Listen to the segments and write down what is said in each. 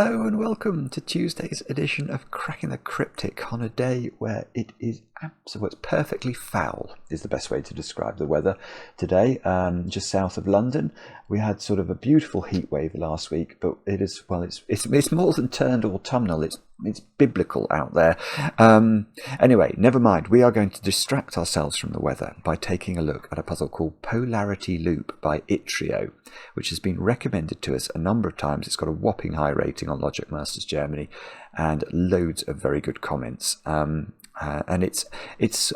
Hello and welcome to Tuesday's edition of Cracking the Cryptic on a day where it is it's perfectly foul is the best way to describe the weather today. Just south of London, we had sort of a beautiful heat wave last week, but it's more than turned autumnal. It's biblical out there. Anyway, never mind. We are going to distract ourselves from the weather by taking a look at a puzzle called Polarity Loop by yttrio, which has been recommended to us a number of times. It's got a whopping high rating on Logic Masters Germany and loads of very good comments. And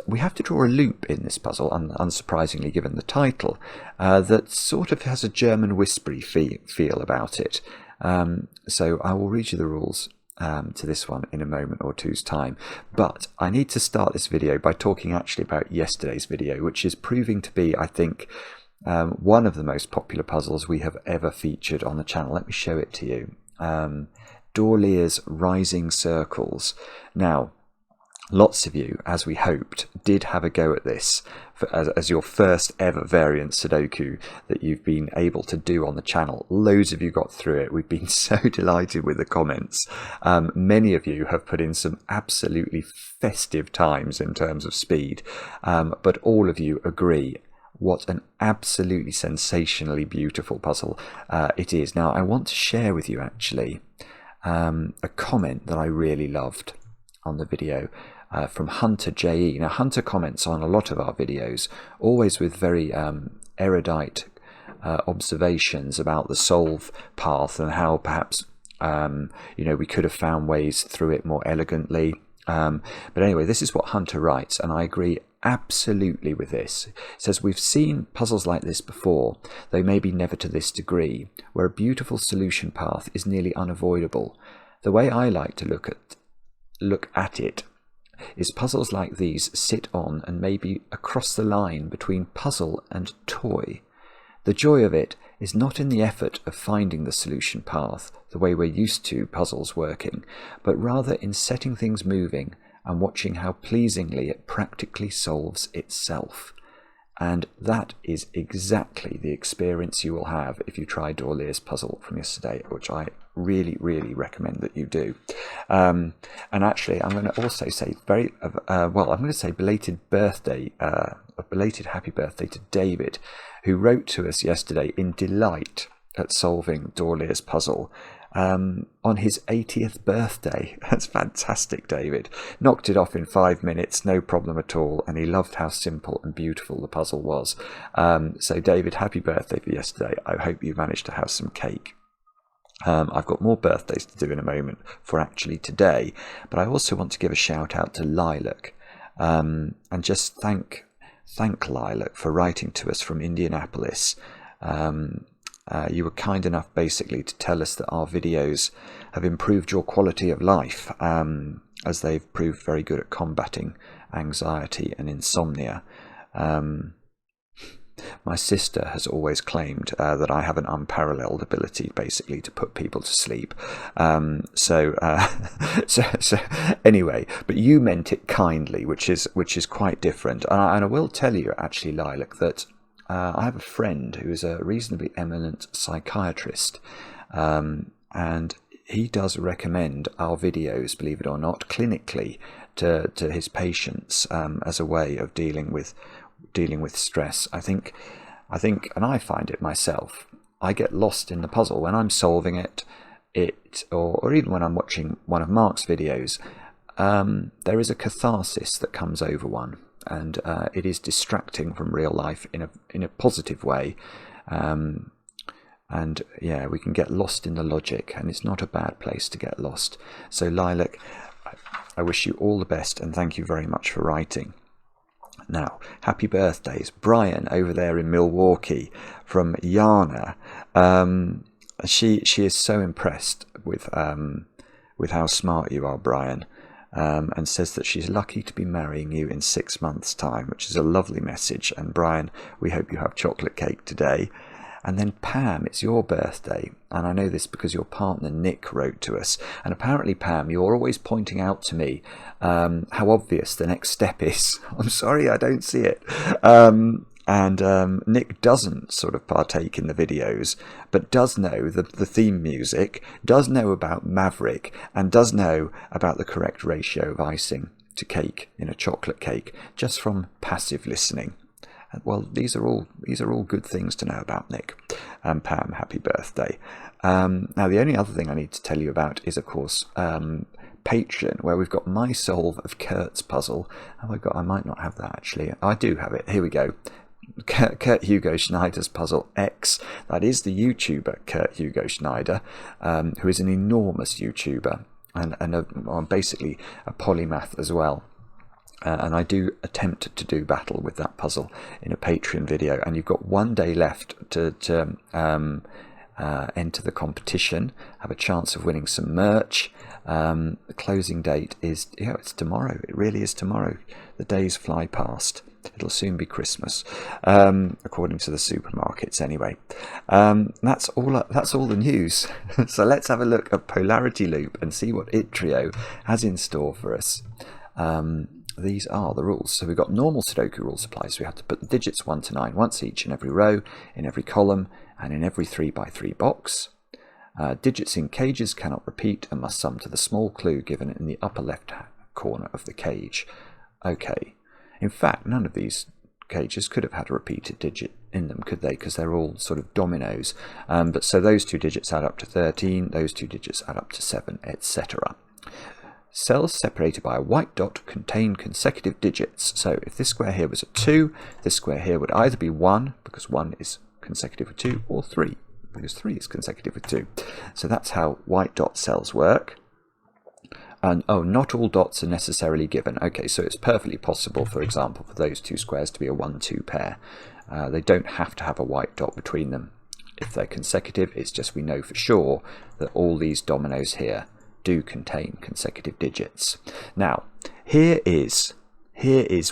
we have to draw a loop in this puzzle, unsurprisingly given the title, that sort of has a German-Whispery feel about it. So I will read you the rules to this one in a moment or two's time. But I need to start this video by talking actually about yesterday's video, which is proving to be, I think, one of the most popular puzzles we have ever featured on the channel. Let me show it to you. Dorlir's Rising Circles. Now, lots of you, as we hoped, did have a go at this as your first ever variant Sudoku that you've been able to do on the channel. Loads of you got through it. We've been so delighted with the comments. Many of you have put in some absolutely festive times in terms of speed, but all of you agree what an absolutely sensationally beautiful puzzle it is. Now, I want to share with you actually a comment that I really loved on the video from Hunter JE. Now, Hunter comments on a lot of our videos, always with very erudite observations about the solve path and how perhaps we could have found ways through it more elegantly. But anyway, this is what Hunter writes, and I agree absolutely with this. It says, we've seen puzzles like this before, though maybe never to this degree, where a beautiful solution path is nearly unavoidable. The way I like to look at it is puzzles like these sit on and maybe across the line between puzzle and toy. The joy of it is not in the effort of finding the solution path, the way we're used to puzzles working, but rather in setting things moving and watching how pleasingly it practically solves itself. And that is exactly the experience you will have if you try Dorlir's puzzle from yesterday, which I really, really recommend that you do. And actually, I'm going to also say I'm going to say belated happy birthday to David, who wrote to us yesterday in delight at solving Dorlir's puzzle on his 80th birthday. That's fantastic, David. Knocked it off in 5 minutes, no problem at all, and he loved how simple and beautiful the puzzle was. So David, happy birthday for yesterday. I hope you managed to have some cake. I've got more birthdays to do in a moment for actually today, but I also want to give a shout out to Lilac, and just thank Lilac for writing to us from Indianapolis. You were kind enough basically to tell us that our videos have improved your quality of life, as they've proved very good at combating anxiety and insomnia. My sister has always claimed that I have an unparalleled ability basically to put people to sleep. So anyway, but you meant it kindly, which is quite different. And I will tell you actually, Lilac, that I have a friend who is a reasonably eminent psychiatrist, and he does recommend our videos, believe it or not, clinically to his patients as a way of dealing with stress. I think, and I find it myself, I get lost in the puzzle when I'm solving it, or even when I'm watching one of Mark's videos. There is a catharsis that comes over one, and it is distracting from real life in a positive way. And yeah, we can get lost in the logic, and it's not a bad place to get lost. So Lilac, I wish you all the best, and thank you very much for writing. Now, happy birthdays, Brian over there in Milwaukee from Yana. She is so impressed with how smart you are, Brian. And says that she's lucky to be marrying you in 6 months' time, which is a lovely message. And Brian, we hope you have chocolate cake today. And then Pam, it's your birthday, and I know this because your partner Nick wrote to us. And apparently, Pam, you're always pointing out to me how obvious the next step is. I'm sorry, I don't see it. And Nick doesn't sort of partake in the videos, but does know the theme music, does know about Maverick, and does know about the correct ratio of icing to cake in a chocolate cake, just from passive listening. Well, these are all good things to know about Nick. Pam, happy birthday. Now, the only other thing I need to tell you about is, of course, Patreon, where we've got my solve of Kurt's puzzle. Oh my god, I might not have that actually. I do have it. Here we go. Kurt Hugo Schneider's puzzle X. That is the YouTuber Kurt Hugo Schneider, who is an enormous YouTuber and basically a polymath as well. And I do attempt to do battle with that puzzle in a Patreon video, and you've got 1 day left to enter the competition, have a chance of winning some merch. The closing date is, it's tomorrow. It really is tomorrow. The days fly past. It'll soon be Christmas, according to the supermarkets anyway. That's all the news. So let's have a look at Polarity Loop and see what yttrio has in store for us. These are the rules. So we've got normal Sudoku rules apply. So we have to put the digits 1 to 9 once each in every row, in every column, and in every 3x3 box. Digits in cages cannot repeat and must sum to the small clue given in the upper left corner of the cage. Okay. In fact, none of these cages could have had a repeated digit in them, could they? Because they're all sort of dominoes. But so those 2 digits add up to 13, those 2 digits add up to 7, etc. Cells separated by a white dot contain consecutive digits. So if this square here was a 2, this square here would either be 1, because 1 is consecutive with 2, or 3, because 3 is consecutive with 2. So that's how white dot cells work. And not all dots are necessarily given. Okay, so it's perfectly possible, for example, for those 2 squares to be a 1-2 pair. They don't have to have a white dot between them. If they're consecutive, it's just we know for sure that all these dominoes here do contain consecutive digits. Now, here is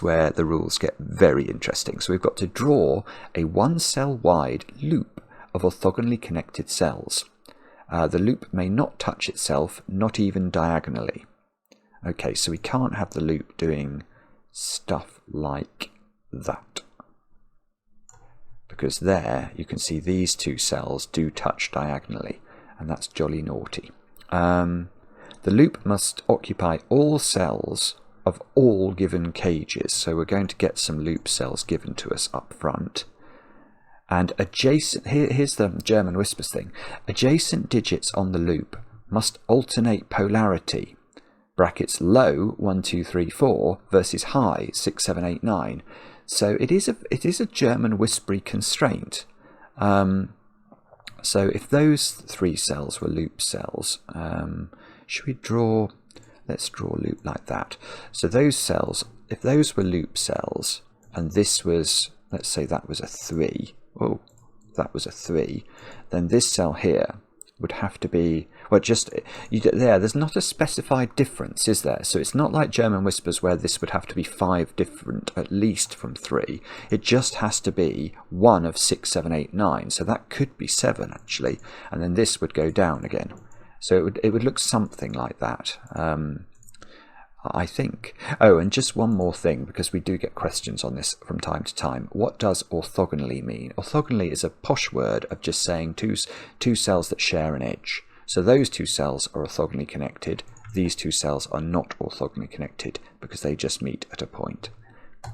where the rules get very interesting. So we've got to draw a 1 cell wide loop of orthogonally connected cells. The loop may not touch itself, not even diagonally. Okay, so we can't have the loop doing stuff like that. Because there, you can see these 2 cells do touch diagonally, and that's jolly naughty. The loop must occupy all cells of all given cages. So we're going to get some loop cells given to us up front. And adjacent, here's the German whispers thing. Adjacent digits on the loop must alternate polarity. Brackets low 1, 2, 3, 4 versus high 6, 7, 8, 9. So it is a German whispery constraint. So if those 3 cells were loop cells, should we draw? Let's draw a loop like that. So those cells, if those were loop cells, and this was, let's say that was a 3. Oh, that was a 3. Then this cell here would have to be, well, just there's not a specified difference, is there? So it's not like German whispers where this would have to be 5 different, at least from 3. It just has to be 1 of 6, 7, 8, 9. So that could be 7 actually, and then this would go down again. So it would look something like that. I think. Oh, and just one more thing, because we do get questions on this from time to time. What does orthogonally mean? Orthogonally is a posh word of just saying two cells that share an edge. So those 2 cells are orthogonally connected. These 2 cells are not orthogonally connected because they just meet at a point.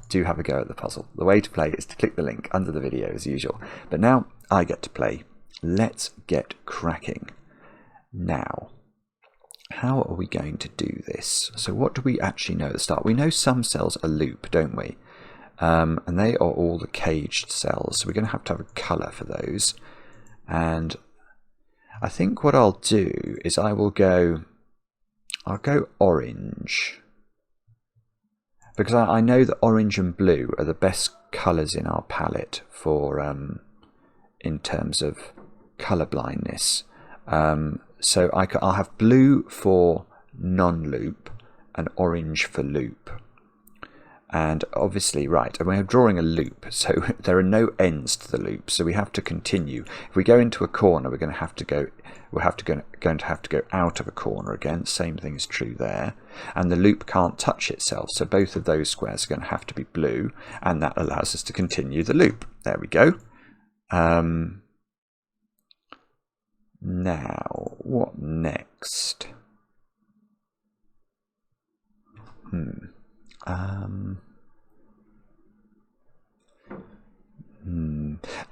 Do have a go at the puzzle. The way to play is to click the link under the video as usual. But now I get to play. Let's get cracking. Now, how are we going to do this? So what do we actually know at the start? We know some cells are loop, don't we? And they are all the caged cells. So we're going to have a colour for those. And I think what I'll do is I'll go orange. Because I know that orange and blue are the best colours in our palette for in terms of colour blindness. So I'll have blue for non-loop and orange for loop. And obviously, right, and we're drawing a loop, so there are no ends to the loop, so we have to continue. If we go into a corner, we're going to have to go out of a corner again. Same thing is true there. And the loop can't touch itself, so both of those squares are going to have to be blue, and that allows us to continue the loop. There we go. Now, what next?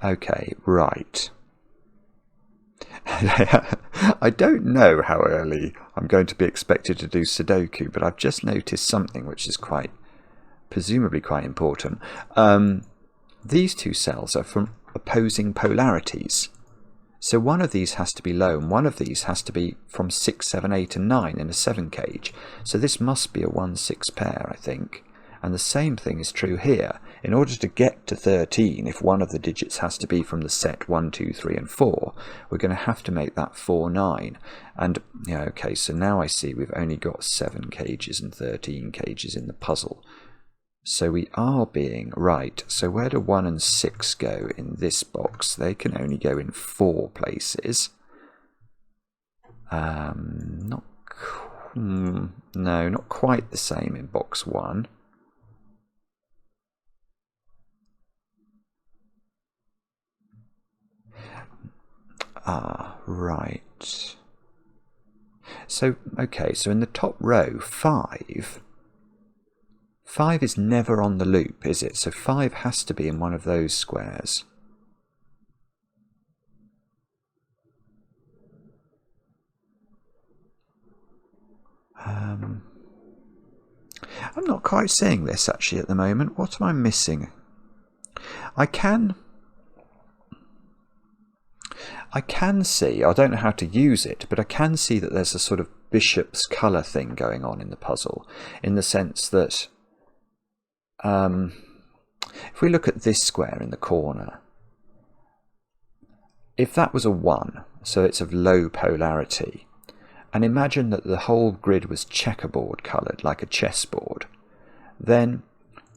Okay, right. I don't know how early I'm going to be expected to do Sudoku, but I've just noticed something which is presumably quite important. These two cells are from opposing polarities. So one of these has to be low, and one of these has to be from 6, 7, 8 and 9 in a 7 cage. So this must be a 1-6 pair, I think. And the same thing is true here. In order to get to 13, if one of the digits has to be from the set 1, 2, 3 and 4, we're going to have to make that 4, 9. And, yeah, okay, so now I see we've only got 7 cages and 13 cages in the puzzle. So we are being right. So where do 1 and 6 go in this box? They can only go in 4 places. No, not quite the same in box 1. Right. So, okay, so in the top row, 5 is never on the loop, is it? So 5 has to be in one of those squares. I'm not quite seeing this actually at the moment. What am I missing? I can see, I don't know how to use it, but I can see that there's a sort of bishop's colour thing going on in the puzzle, in the sense that if we look at this square in the corner, if that was a 1, so it's of low polarity, and imagine that the whole grid was checkerboard coloured, like a chessboard, then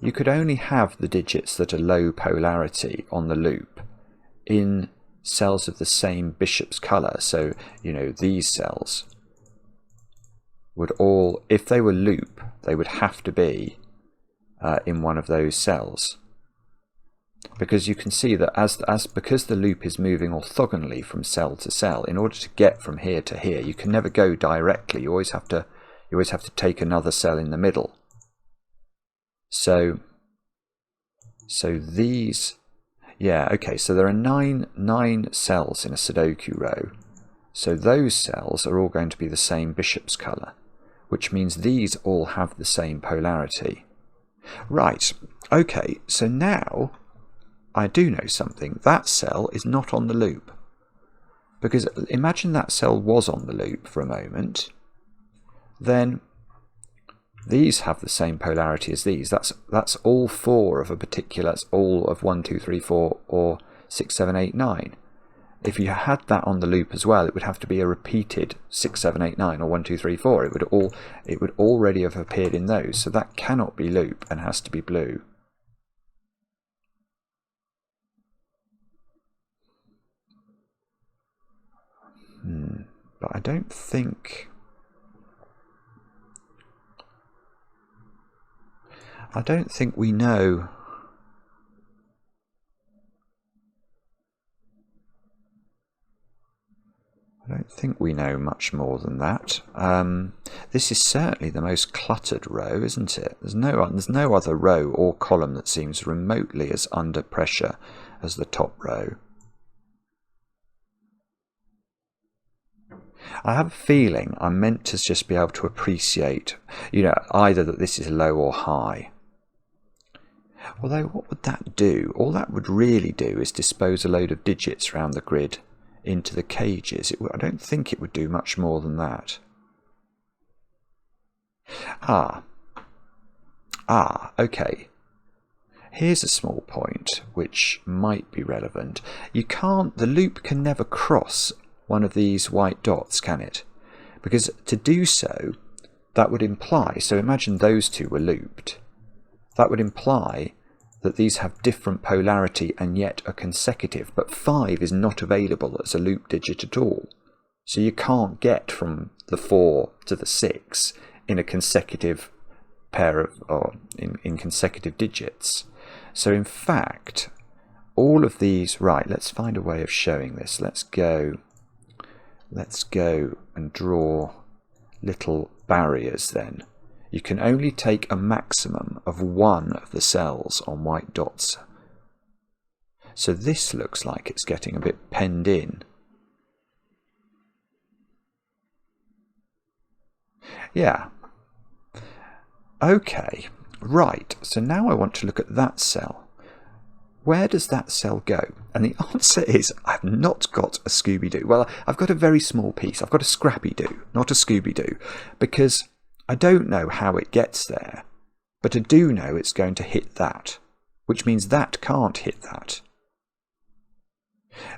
you could only have the digits that are low polarity on the loop in cells of the same bishop's colour. So, you know, these cells would all, if they were loop, they would have to be in one of those cells. Because you can see that because the loop is moving orthogonally from cell to cell, in order to get from here to here, you can never go directly. You always have to take another cell in the middle. So these, yeah, okay, so there are nine cells in a Sudoku row. So those cells are all going to be the same bishop's colour, which means these all have the same polarity. Right, okay, so now I do know something. That cell is not on the loop. Because imagine that cell was on the loop for a moment. Then these have the same polarity as these. That's all 4 of a particular, that's all of 1, 2, 3, 4, or 6, 7, 8, 9. If you had that on the loop as well, it would have to be a repeated 6, 7, 8, 9, or 1, 2, 3, 4. It would already have appeared in those. So that cannot be loop and has to be blue. But I don't think we know. I don't think we know much more than that. This is certainly the most cluttered row, isn't it? There's no other row or column that seems remotely as under pressure as the top row. I have a feeling I'm meant to just be able to appreciate, you know, either that this is low or high. Although, what would that do? All that would really do is dispose a load of digits around the grid into the cages. I don't think it would do much more than that. Okay. Here's a small point which might be relevant. The loop can never cross one of these white dots, can it? Because to do so, that would imply, so imagine those two were looped. that would imply that these have different polarity and yet are consecutive, but 5 is not available as a loop digit at all. So you can't get from the 4 to the 6 in a consecutive pair of, or in consecutive digits. So in fact, all of these, right, let's find a way of showing this. Let's go and draw little barriers then. You can only take a maximum of one of the cells on white dots. So this looks like it's getting a bit penned in. Yeah. Okay, right. So now I want to look at that cell. Where does that cell go? And the answer is I've not got a Scooby-Doo. Well, I've got a very small piece. I've got a Scrappy-Doo, not a Scooby-Doo, because I don't know how it gets there, but I do know it's going to hit that, which means that can't hit that.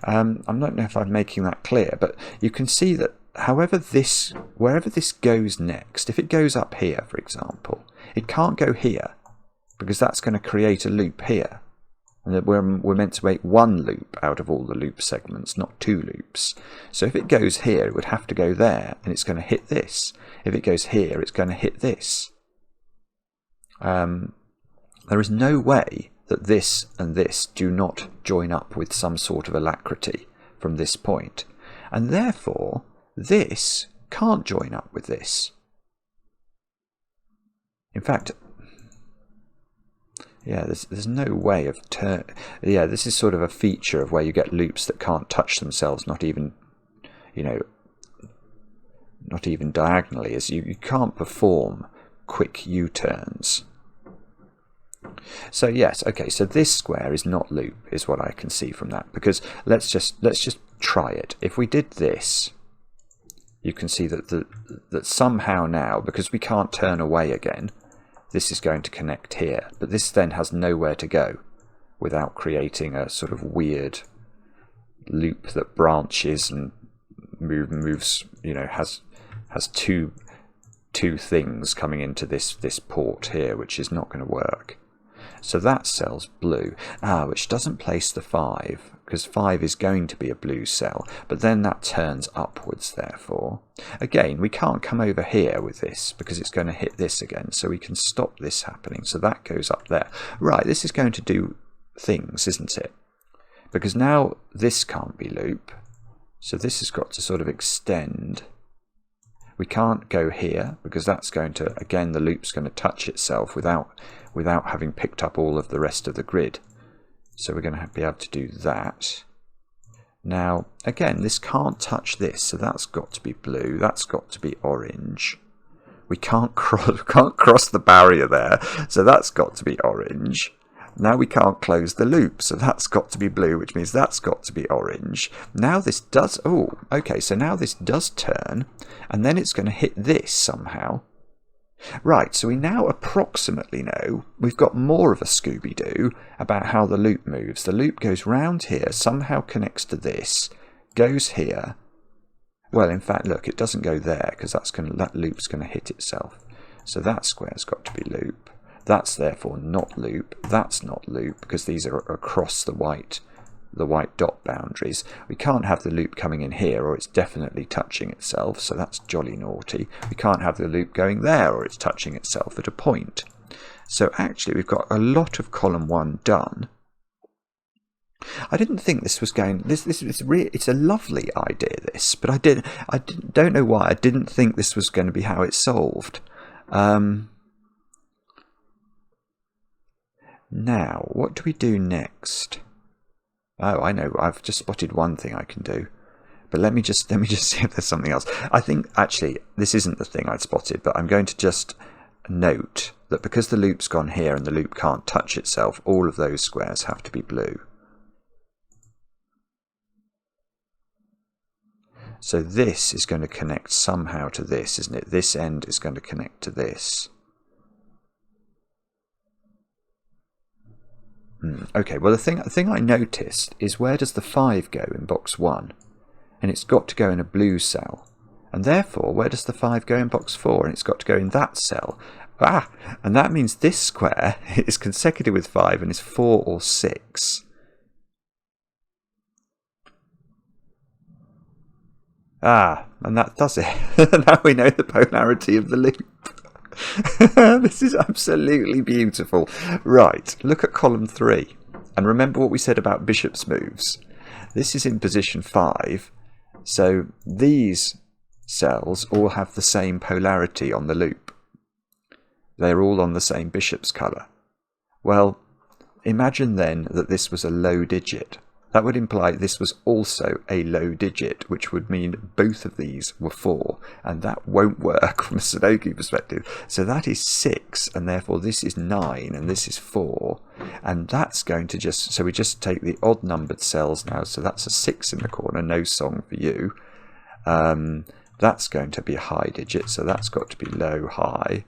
I don't know if I'm making that clear, but you can see that wherever this goes next, if it goes up here, for example, it can't go here, because that's going to create a loop here. And that we're meant to make one loop out of all the loop segments, not 2 loops. So if it goes here, it would have to go there, and it's going to hit this. If it goes here, it's going to hit this. There is no way that this and this do not join up with some sort of alacrity from this point. And therefore, this can't join up with this. In fact, yeah, there's no way of yeah, this is sort of a feature of where you get loops that can't touch themselves, not even, you know, not even diagonally, as you can't perform quick U-turns. So yes, okay, so this square is not loop, is what I can see from that, because let's just try it. If we did this, you can see that that somehow now, because we can't turn away again, this is going to connect here, but this then has nowhere to go without creating a sort of weird loop that branches and moves, you know, has two things coming into this port here, which is not going to work. So that cell's blue, which doesn't place the 5, because 5 is going to be a blue cell, but then that turns upwards, therefore. Again, we can't come over here with this, because it's going to hit this again, so we can stop this happening, so that goes up there. Right, this is going to do things, isn't it? Because now this can't be loop, so this has got to sort of extend. We can't go here, because that's going to, again, the loop's going to touch itself without having picked up all of the rest of the grid. So we're going to be able to do that. Now, again, this can't touch this, so that's got to be blue, that's got to be orange. We can't cross the barrier there, so that's got to be orange. Now we can't close the loop, so that's got to be blue, which means that's got to be orange. Now this does, oh, okay, so now this does turn, and then it's going to hit this somehow. Right, so we now approximately know, we've got more of a Scooby-Doo about how the loop moves. The loop goes round here, somehow connects to this, goes here. Well, in fact, look, it doesn't go there, because that loop's going to hit itself. So that square's got to be loop. That's therefore not loop. That's not loop, because these are across the white dot boundaries. We can't have the loop coming in here, or it's definitely touching itself, so that's jolly naughty. We can't have the loop going there, or it's touching itself at a point. So actually we've got a lot of column 1 done. I didn't think this was going, it's a lovely idea, this, but I don't know why I didn't think this was going to be how it's solved. Now, what do we do next? Oh, I know, I've just spotted one thing I can do. But let me just see if there's something else. I think, actually, this isn't the thing I'd spotted, but I'm going to just note that because the loop's gone here and the loop can't touch itself, all of those squares have to be blue. So this is going to connect somehow to this, isn't it? This end is going to connect to this. Okay, well the thing I noticed is, where does the 5 go in box 1? And it's got to go in a blue cell. And therefore, where does the 5 go in box 4? And it's got to go in that cell. And that means this square is consecutive with 5 and is 4 or 6. And that does it. Now we know the polarity of the loop. This is absolutely beautiful. Right, look at column 3. And remember what we said about bishop's moves. This is in position 5. So these cells all have the same polarity on the loop. They're all on the same bishop's colour. Well, imagine then that this was a low digit. That would imply this was also a low digit, which would mean both of these were 4, and that won't work from a Sudoku perspective. So that is 6, and therefore this is 9, and this is 4, and that's going to just, so we just take the odd numbered cells now, so that's a 6 in the corner, no song for you. That's going to be a high digit, so that's got to be low, high.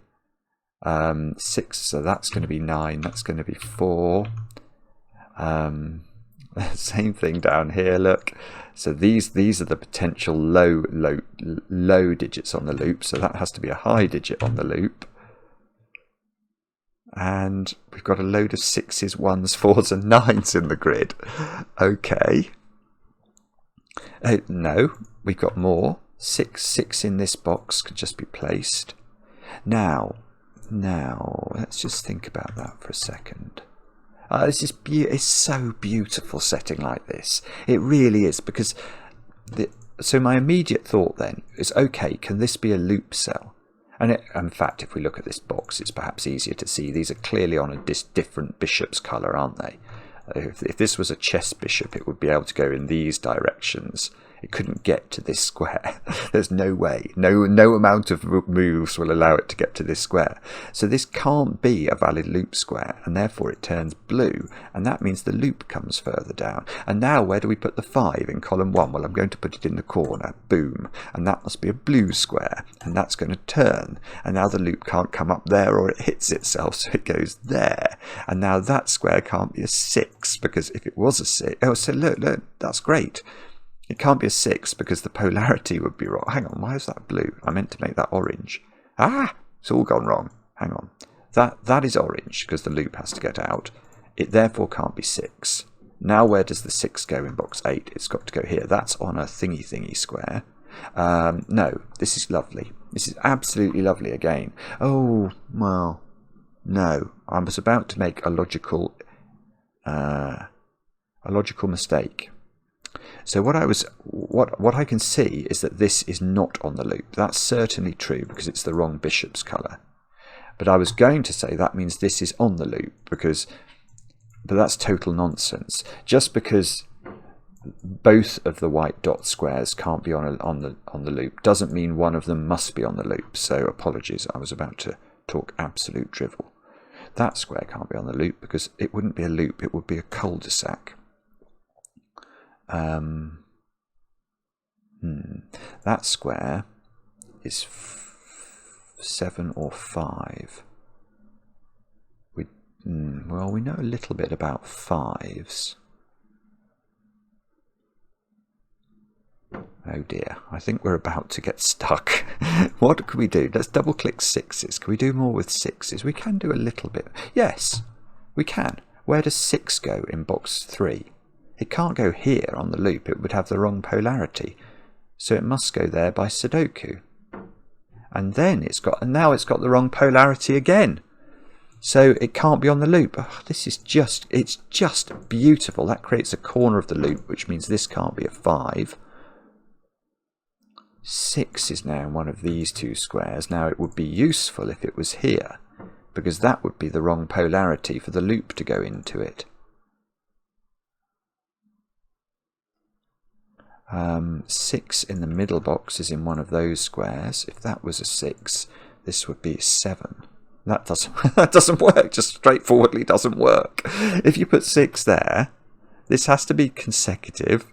6, so that's going to be 9, that's going to be 4. Same thing down here, look. So these are the potential low digits on the loop, so that has to be a high digit on the loop. And we've got a load of 6s, 1s, 4s and 9s in the grid. Okay. No, we've got more. 6 in this box could just be placed. Now, let's just think about that for a second. This is it's so beautiful setting like this. It really is, because so my immediate thought then is, okay, can this be a loop cell? And in fact, if we look at this box, it's perhaps easier to see these are clearly on a different bishop's colour, aren't they? If this was a chess bishop, it would be able to go in these directions. It couldn't get to this square. There's no way. No amount of moves will allow it to get to this square. So this can't be a valid loop square, and therefore it turns blue, and that means the loop comes further down. And now where do we put the 5 in column 1? Well, I'm going to put it in the corner. Boom. And that must be a blue square, and that's going to turn. And now the loop can't come up there, or it hits itself, so it goes there. And now that square can't be a 6, because if it was a 6... Oh, so look, that's great. It can't be a 6 because the polarity would be wrong. Hang on, why is that blue? I meant to make that orange. It's all gone wrong. Hang on. That is orange because the loop has to get out. It therefore can't be 6. Now where does the 6 go in box 8? It's got to go here. That's on a thingy square. No, this is lovely. This is absolutely lovely again. Oh, well, no. I was about to make a logical mistake. So what I can see is that this is not on the loop. That's certainly true because it's the wrong bishop's colour. But I was going to say that means this is on the loop but that's total nonsense. Just because both of the white dot squares can't be on the loop doesn't mean one of them must be on the loop. So apologies, I was about to talk absolute drivel. That square can't be on the loop because it wouldn't be a loop, it would be a cul-de-sac. That square is 7 or 5. Well, we know a little bit about 5s. Oh dear, I think we're about to get stuck. What can we do? Let's double click 6s. Can we do more with 6s? We can do a little bit. Yes, we can. Where does 6 go in box 3? It can't go here on the loop, it would have the wrong polarity. So it must go there by Sudoku. And then now it's got the wrong polarity again. So it can't be on the loop. Oh, it's just beautiful. That creates a corner of the loop, which means this can't be a 5. 6 is now in one of these two squares. Now it would be useful if it was here, because that would be the wrong polarity for the loop to go into it. 6 in the middle box is in one of those squares. If that was a 6, this would be a 7. That doesn't work. Just straightforwardly doesn't work. If you put 6 there, this has to be consecutive,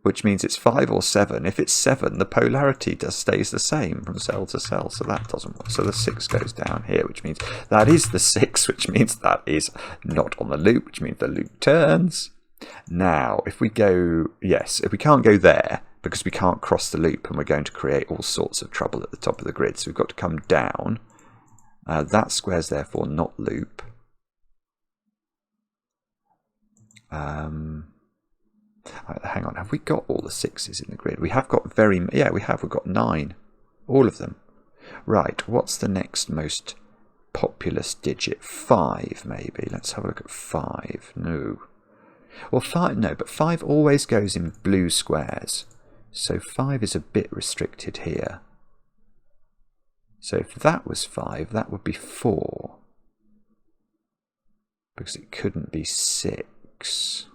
which means it's 5 or 7. If it's 7, the polarity stays the same from cell to cell, so that doesn't work. So the 6 goes down here, which means that is the 6, which means that is not on the loop, which means the loop turns. Now, if we can't go there because we can't cross the loop and we're going to create all sorts of trouble at the top of the grid, so we've got to come down. That square's therefore not loop. Hang on, have we got all the 6s in the grid? We have got we've got 9. All of them. Right, what's the next most populous digit? 5, maybe. Let's have a look at 5. No. Well, 5, no, but 5 always goes in blue squares. So 5 is a bit restricted here. So if that was 5, that would be 4. Because it couldn't be 6.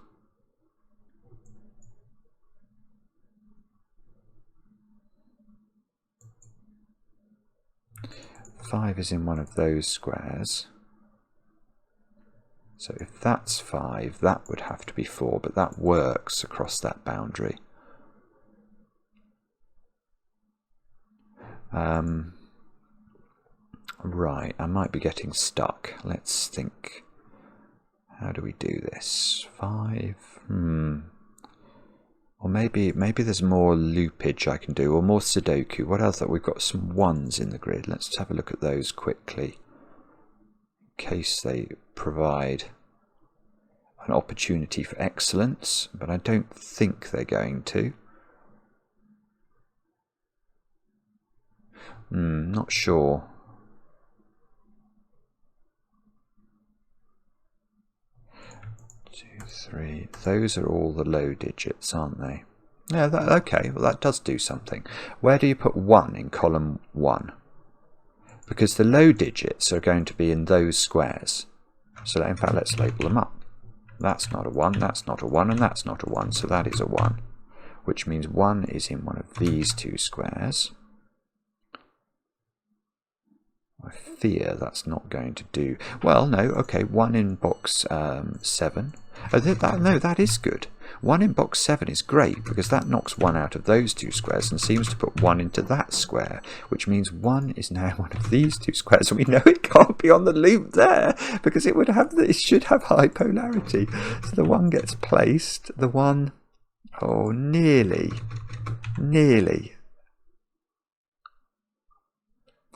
Five is in one of those squares. So if that's 5, that would have to be 4, but that works across that boundary. Right, I might be getting stuck. Let's think. How do we do this? 5. Or maybe there's more loopage I can do, or more Sudoku. What else? We've got some 1s in the grid. Let's have a look at those quickly, in case they provide an opportunity for excellence, but I don't think they're going to. Not sure. Those are all the low digits, aren't they? Yeah, okay, well that does do something. Where do you put 1 in column 1? Because the low digits are going to be in those squares. So in fact, let's label them up. That's not a 1, that's not a 1, and that's not a 1, so that is a 1. Which means 1 is in one of these 2 squares. I fear that's not going to do. Well, no, okay, 1 in box 7. Oh, no, that is good. 1 in box 7 is great, because that knocks 1 out of those 2 squares and seems to put 1 into that square, which means 1 is now one of these 2 squares, and we know it can't be on the loop there, because it should have high polarity. So the 1 gets placed, the 1, oh, nearly.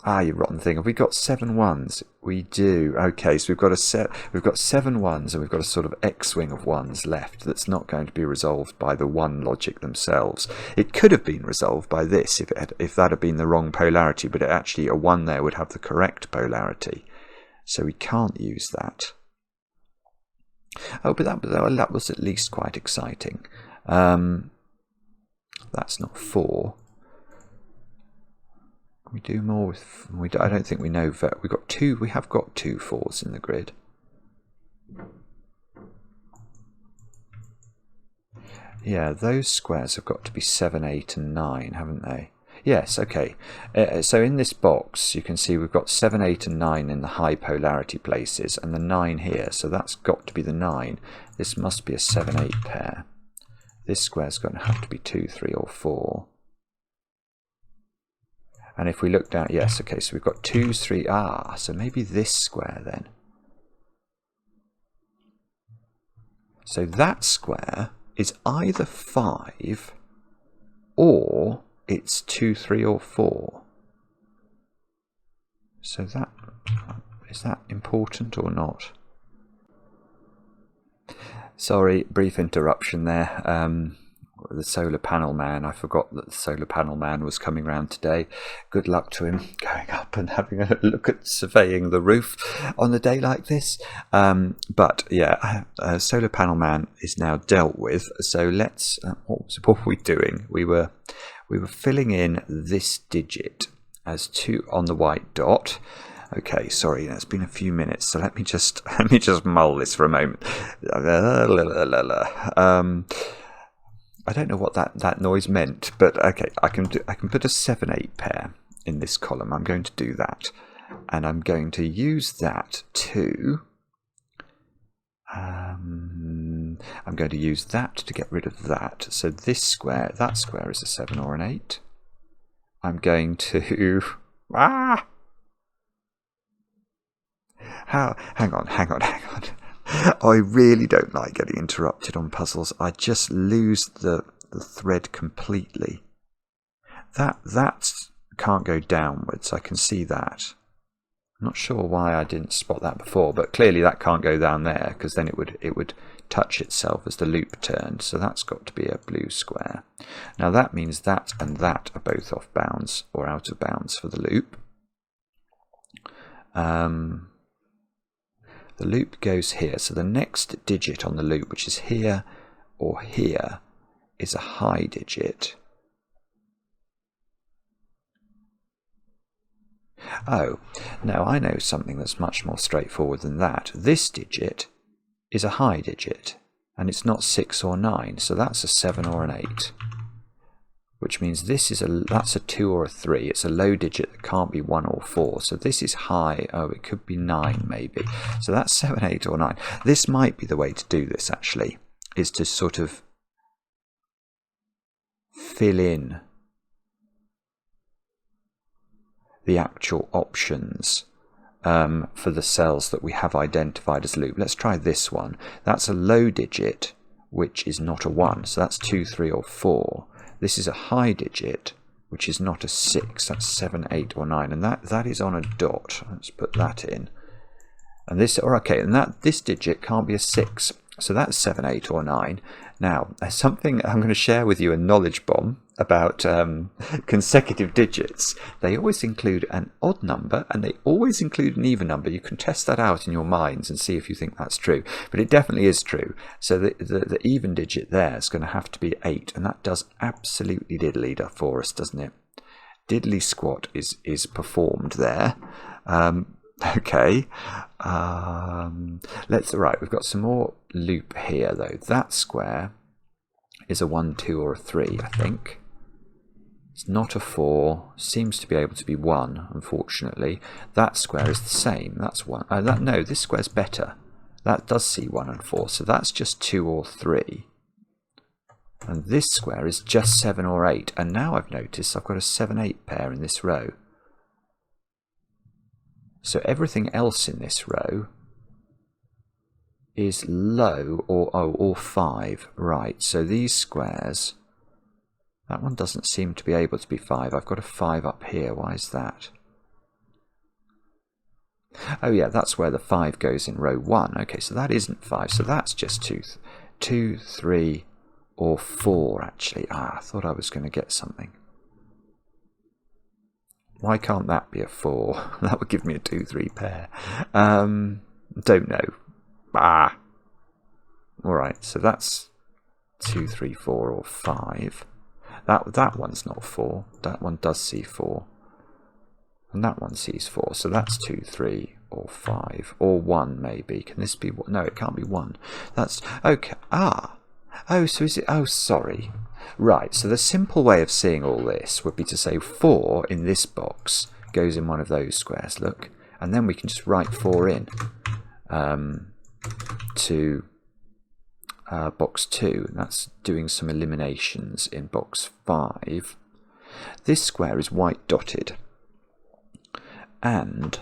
Ah, you rotten thing. Have we got 7 1s? We do. Okay, so we've got 7 1s, and we've got a sort of X-wing of 1s left that's not going to be resolved by the 1 logic themselves. It could have been resolved by this if that had been the wrong polarity, but actually a 1 there would have the correct polarity. So we can't use that. Oh, but that was at least quite exciting. That's not 4. We do more with. I don't think we know. We have got 2 4s in the grid. Yeah, those squares have got to be 7, 8, and 9, haven't they? Yes. Okay. So in this box, you can see we've got 7, 8, and 9 in the high polarity places, and the 9 here. So that's got to be the 9. This must be a 7, 8 pair. This square's going to have to be 2, 3, or 4. And if we look down, yes, okay, so we've got 2, 3, so maybe this square then. So that square is either 5 or it's 2, 3, or 4. So is that important or not? Sorry, brief interruption there. The solar panel man, I forgot that the solar panel man was coming round today. Good luck to him going up and having a look at surveying the roof on a day like this. But yeah, solar panel man is now dealt with. So let's what were we doing? We were filling in this digit as 2 on the white dot. Okay, sorry, it's been a few minutes, so let me just mull this for a moment. I don't know what that noise meant, but okay, I can put a 7, 8 pair in this column. I'm going to do that, and I'm going to use that to. I'm going to use that to get rid of that. So that square is a 7 or an 8. I'm going to hang on. I really don't like getting interrupted on puzzles. I just lose the thread completely. That can't go downwards. I can see that. I'm not sure why I didn't spot that before, but clearly that can't go down there because then it would touch itself as the loop turned. So that's got to be a blue square. Now that means that and that are both off bounds or out of bounds for the loop. The loop goes here. So the next digit on the loop, which is here or here, is a high digit. Oh, no, I know something that's much more straightforward than that. This digit is a high digit, and it's not 6 or 9, so that's a 7 or an 8. Which means that's a 2 or a 3. It's a low digit that can't be 1 or 4. So this is high. Oh, it could be 9 maybe. So that's 7, 8 or 9. This might be the way to do this actually, is to sort of fill in the actual options for the cells that we have identified as loop. Let's try this one. That's a low digit, which is not a 1. So that's 2, 3 or 4. This is a high digit, which is not a 6. That's 7, 8 or 9. And that is on a dot. Let's put that in. And this, or okay, and this digit can't be a 6. So that's 7, 8 or 9. Now, there's something I'm going to share with you, a knowledge bomb about consecutive digits. They always include an odd number and they always include an even number. You can test that out in your minds and see if you think that's true. But it definitely is true. So the even digit there is going to have to be 8. And that does absolutely diddly for us, doesn't it? Diddly squat is performed there. Okay, right, we've got some more loop here though. That square is a 1, 2 or a 3, I think. It's not a 4, seems to be able to be 1, unfortunately. That square is the same, that's 1. No, this square's better. That does see 1 and 4, so that's just 2 or 3. And this square is just 7 or 8, and now I've noticed I've got a 7, 8 pair in this row. So everything else in this row is low or 5. Right, so these squares, that one doesn't seem to be able to be 5. I've got a 5 up here. Why is that? Oh yeah, that's where the 5 goes in row 1. Okay, so that isn't 5. So that's just 2, 3 or 4 actually. I thought I was going to get something. Why can't that be a 4? That would give me a 2, 3 pair. Don't know. Alright, so that's 2, 3, 4 or 5. That one's not 4. That one does see 4. And that one sees 4. So that's 2, 3 or 5. Or 1 maybe. Can this be 1? No, it can't be 1. That's... Okay. Oh, so is it... Oh, sorry. Right, so the simple way of seeing all this would be to say 4 in this box goes in one of those squares, look. And then we can just write 4 in to box 2. And that's doing some eliminations in box 5. This square is white dotted. And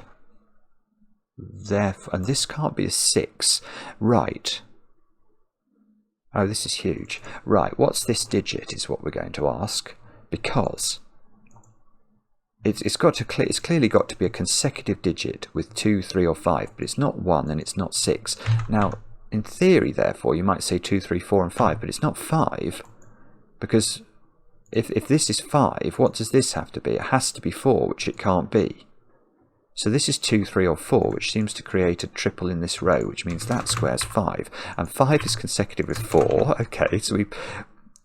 therefore, and this can't be a 6. Right. Oh, this is huge. Right, what's this digit is what we're going to ask, because it's clearly got to be a consecutive digit with 2, 3 or 5, but it's not 1 and it's not 6. Now, in theory, therefore, you might say 2, 3, 4 and 5, but it's not 5, because if this is 5, what does this have to be? It has to be 4, which it can't be. So this is 2, 3 or 4, which seems to create a triple in this row, which means that square's 5. And 5 is consecutive with 4. Okay, so we...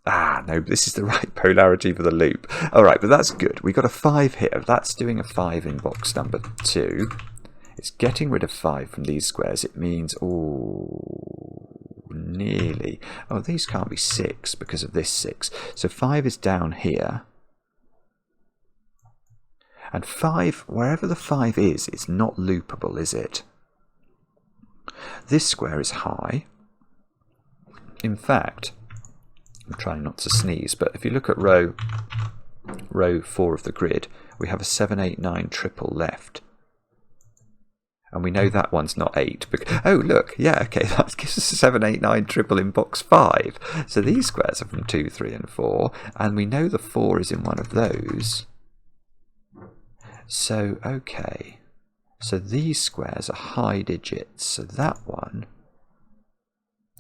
no, this is the right polarity for the loop. All right, but that's good. We got a 5 here. That's doing a 5 in box number 2. It's getting rid of 5 from these squares. It means... Oh, nearly. Oh, these can't be 6 because of this 6. So 5 is down here. And 5, wherever the 5 is, it's not loopable, is it? This square is high. In fact, I'm trying not to sneeze, but if you look at row 4 of the grid, we have a 7, 8, 9 triple left. And we know that one's not 8. Oh, look, yeah, okay, that gives us a 7, 8, 9 triple in box 5. So these squares are from 2, 3 and 4, and we know the 4 is in one of those. So, okay, So these squares are high digits. So that one,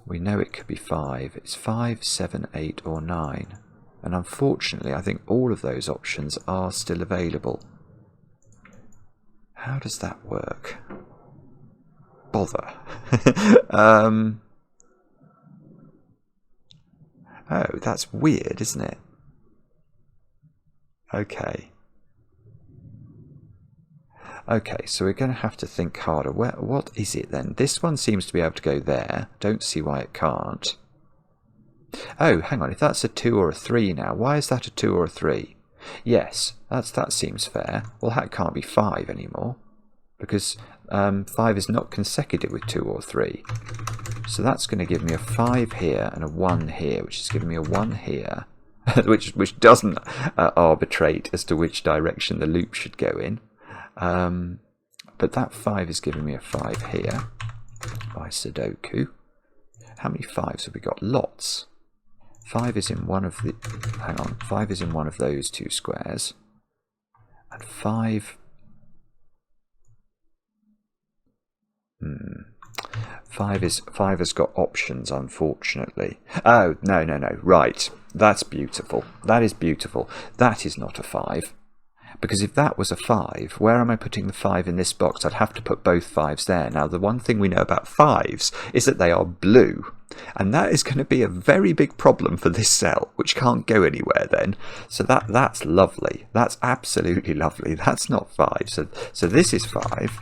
we know it could be 5. It's 5, 7, 8 or 9. And unfortunately, I think all of those options are still available. How does that work? Bother. Oh, that's weird, isn't it? Okay. Okay, so we're going to have to think harder. What is it then? This one seems to be able to go there. Don't see why it can't. Oh, hang on. If that's a 2 or a 3 now, why is that a 2 or a 3? Yes, that seems fair. Well, that can't be 5 anymore, because 5 is not consecutive with 2 or 3. So that's going to give me a 5 here and a 1 here, which is giving me a 1 here, which doesn't arbitrate as to which direction the loop should go in. But that 5 is giving me a 5 here by Sudoku. How many 5s have we got? Lots. 5 is in one of the... Hang on. 5 is in one of those two squares. And 5... 5 has got options, unfortunately. Oh, no. Right. That's beautiful. That is beautiful. That is not a 5. Because if that was a 5, where am I putting the 5 in this box? I'd have to put both 5s there. Now, the one thing we know about 5s is that they are blue. And that is going to be a very big problem for this cell, which can't go anywhere then. So that's lovely. That's absolutely lovely. That's not 5. So this is 5.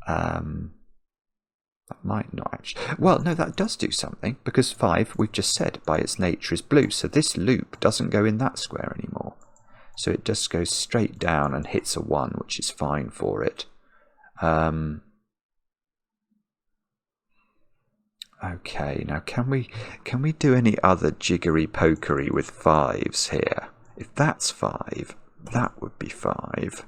That might not actually... Well, no, that does do something, because 5, we've just said, by its nature is blue. So this loop doesn't go in that square anymore. So it just goes straight down and hits a 1, which is fine for it. Okay, now can we do any other jiggery pokery with 5s here? If that's 5, that would be 5.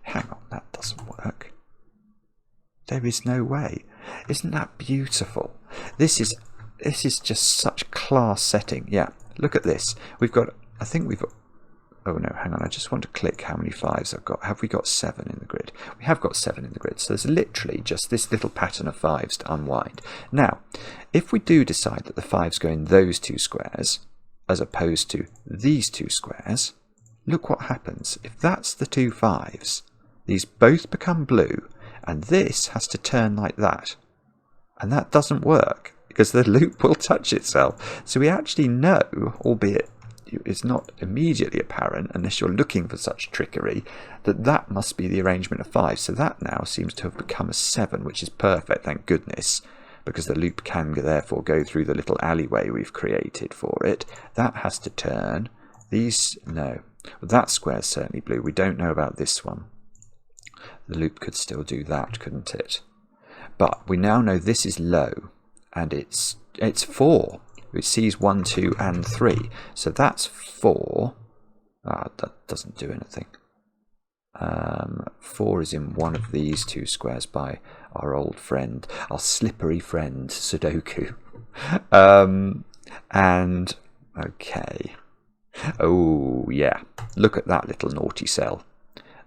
Hang on, that doesn't work. There is no way. Isn't that beautiful? This is just such class setting. Yeah, look at this. We've got, I think we've, oh no, hang on. I just want to click how many 5s I've got. Have we got 7 in the grid? We have got 7 in the grid. So there's literally just this little pattern of 5s to unwind. Now, if we do decide that the 5s go in those two squares, as opposed to these two squares, look what happens. If that's the two 5s, these both become blue, and this has to turn like that. And that doesn't work, because the loop will touch itself. So we actually know, albeit it's not immediately apparent unless you're looking for such trickery, that must be the arrangement of 5. So that now seems to have become a 7, which is perfect, thank goodness, because the loop can therefore go through the little alleyway we've created for it. That has to turn. These, no. Well, that square's certainly blue. We don't know about this one. The loop could still do that, couldn't it? But we now know this is low, and it's 4. It sees 1, 2, and 3. So that's 4. That doesn't do anything. 4 is in one of these two squares by our old friend, our slippery friend, Sudoku. And, okay. Oh, yeah. Look at that little naughty cell.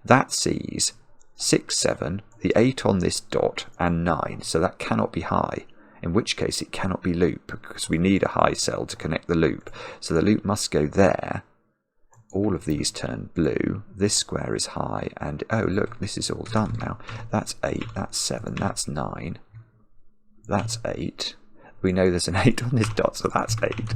That sees 6, 7, the 8 on this dot, and 9. So that cannot be high. In which case it cannot be loop, because we need a high cell to connect the loop. So the loop must go there. All of these turn blue. This square is high, and oh look, this is all done now. That's 8, that's 7, that's 9. That's 8. We know there's an 8 on this dot, so that's 8.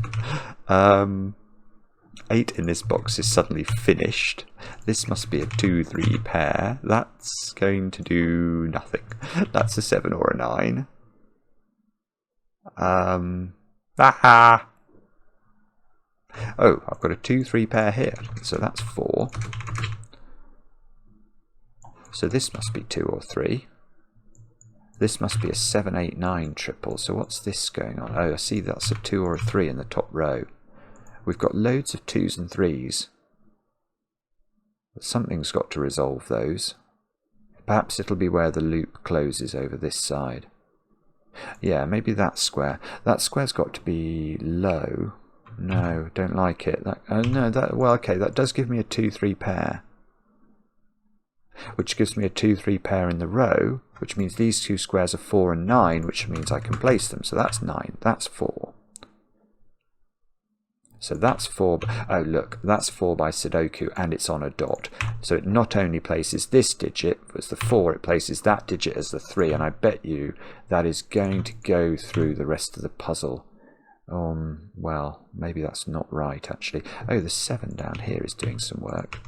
8 in this box is suddenly finished. This must be a 2, 3 pair. That's going to do nothing. That's a 7 or a 9. Oh, I've got a 2, 3 pair here, so that's 4. So this must be 2 or 3. This must be a 7, 8, 9 triple. So what's this going on? Oh, I see that's a 2 or a 3 in the top row. We've got loads of 2s and 3s. But something's got to resolve those. Perhaps it'll be where the loop closes over this side. Yeah, maybe that square. That square's got to be low. No, don't like it. No, well, okay, that does give me a 2-3 pair. Which gives me a 2-3 pair in the row, which means these two squares are 4 and 9, which means I can place them. So that's 9, that's 4. So that's 4. Oh, look, that's 4 by Sudoku, and it's on a dot. So it not only places this digit as the 4, it places that digit as the 3, and I bet you that is going to go through the rest of the puzzle. Well, maybe that's not right, actually. Oh, the 7 down here is doing some work.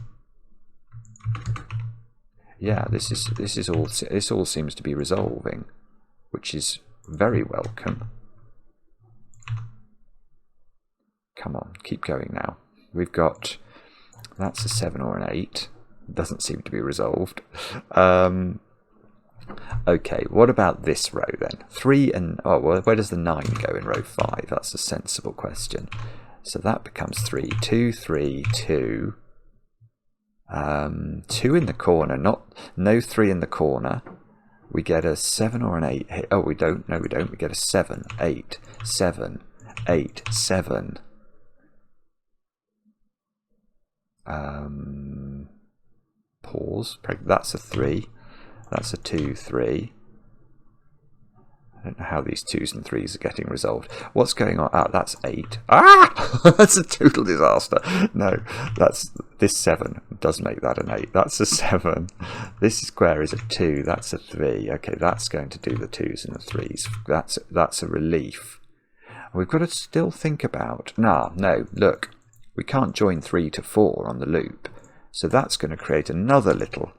Yeah, this all seems to be resolving, which is very welcome. Come on, keep going now. We've got, that's a 7 or an 8. Doesn't seem to be resolved. Okay, what about this row then? 3 and, oh, well, where does the 9 go in row 5? That's a sensible question. So that becomes 3, 2, 3, 2. 2 in the corner, no 3 in the corner. We get a 7 or an 8 here. Oh, we don't. No, we don't. We get a 7, 8, 7, 8, 7. Pause. That's a 3. That's a 2, 3. I don't know how these 2s and 3s are getting resolved. What's going on? Ah, that's 8. Ah! That's a total disaster. No, this 7 does make that an 8. That's a 7. This square is a 2. That's a 3. Okay, that's going to do the 2s and the 3s. That's a relief. We've got to still think about... No, look. We can't join 3 to 4 on the loop. So that's going to create another little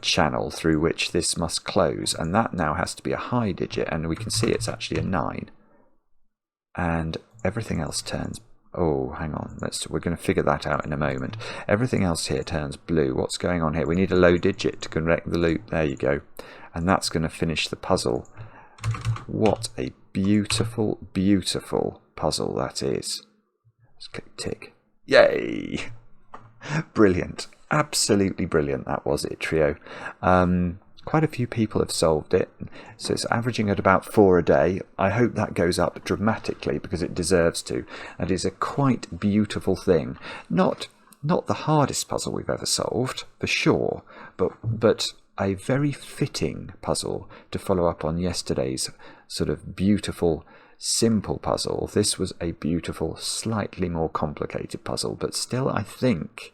channel through which this must close, and that now has to be a high digit, and we can see it's actually a 9. And everything else turns... Oh, hang on. We're going to figure that out in a moment. Everything else here turns blue. What's going on here? We need a low digit to connect the loop. There you go. And that's going to finish the puzzle. What a beautiful, beautiful puzzle that is. Let's click tick. Yay! Brilliant. Absolutely brilliant that was, yttrio. Quite a few people have solved it, so it's averaging at about 4 a day. I hope that goes up dramatically because it deserves to. That is a quite beautiful thing. Not the hardest puzzle we've ever solved, for sure, but a very fitting puzzle to follow up on yesterday's sort of beautiful, simple puzzle. This was a beautiful, slightly more complicated puzzle, but still, I think,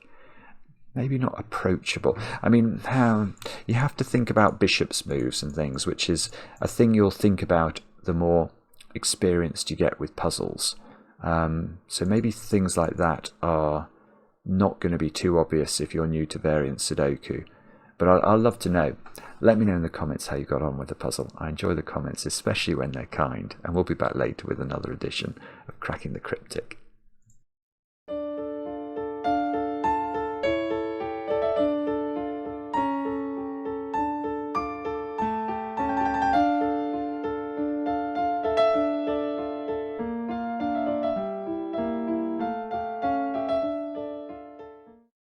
maybe not approachable. I mean, you have to think about bishop's moves and things, which is a thing you'll think about the more experienced you get with puzzles. So maybe things like that are not going to be too obvious if you're new to variant Sudoku. But I'd love to know. Let me know in the comments how you got on with the puzzle. I enjoy the comments, especially when they're kind. And we'll be back later with another edition of Cracking the Cryptic.